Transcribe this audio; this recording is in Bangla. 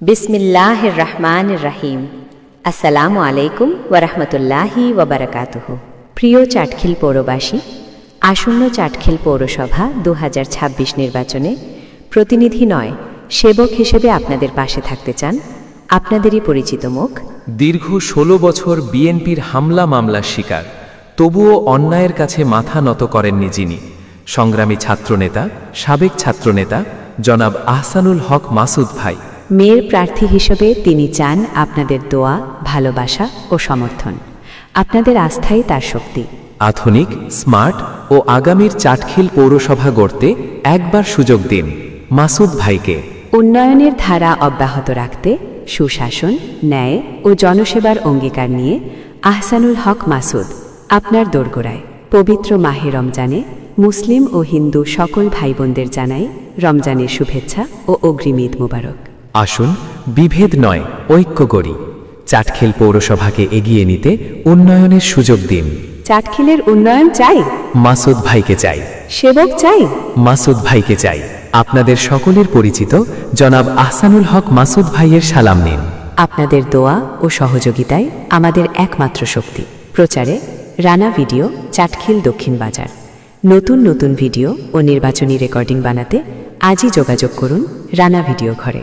বিসমিল্লাহির রহমানির রহিম। আসসালামু আলাইকুম ওয়া রাহমাতুল্লাহি ওয়া বারাকাতুহু। প্রিয় চাটখিল পৌরবাসী, আসন্ন চাটখিল পৌরসভা 2026 নির্বাচনে প্রতিনিধি নয়, সেবক হিসেবে আপনাদের পাশে থাকতে চান আপনাদেরই পরিচিত মুখ। দীর্ঘ 16 বছর বিএনপির হামলা মামলার শিকার, তবুও অন্যায়ের কাছে মাথা নত করেননি যিনি, সংগ্রামী ছাত্রনেতা, সাবেক ছাত্রনেতা জনাব আহসানুল হক মাসুদ ভাই। মেয়র প্রার্থী হিসেবে তিনি চান আপনাদের দোয়া, ভালোবাসা ও সমর্থন। আপনাদের আস্থাই তার শক্তি। আধুনিক, স্মার্ট ও আগামীর চাটখিল পৌরসভা গড়তে একবার সুযোগ দিন মাসুদ ভাইকে। উন্নয়নের ধারা অব্যাহত রাখতে সুশাসন, ন্যায় ও জনসেবার অঙ্গীকার নিয়ে আহসানুল হক মাসুদ আপনার দোরগোড়ায়। পবিত্র মাহে রমজানে মুসলিম ও হিন্দু সকল ভাই বোনদের জানাই রমজানের শুভেচ্ছা ও অগ্রিম ঈদ মোবারক। আসুন, বিভেদ নয়, ঐক্য গড়ি। চাটখিল পৌরসভাকে এগিয়ে নিতে উন্নয়নের সুযোগ দিন। চাটখিলের উন্নয়ন চাই, মাসুদ ভাইকে চাই। সেবক চাই, মাসুদ ভাইকে চাই। আপনাদের সকলের পরিচিত জনাব আহসানুল হক মাসুদ ভাইয়ের সালাম নিন। আপনাদের দোয়া ও সহযোগিতায় আমাদের একমাত্র শক্তি। প্রচারে রানা ভিডিও, চাটখিল দক্ষিণ বাজার। নতুন নতুন ভিডিও ও নির্বাচনী রেকর্ডিং বানাতে আজই যোগাযোগ করুন রানা ভিডিও ঘরে।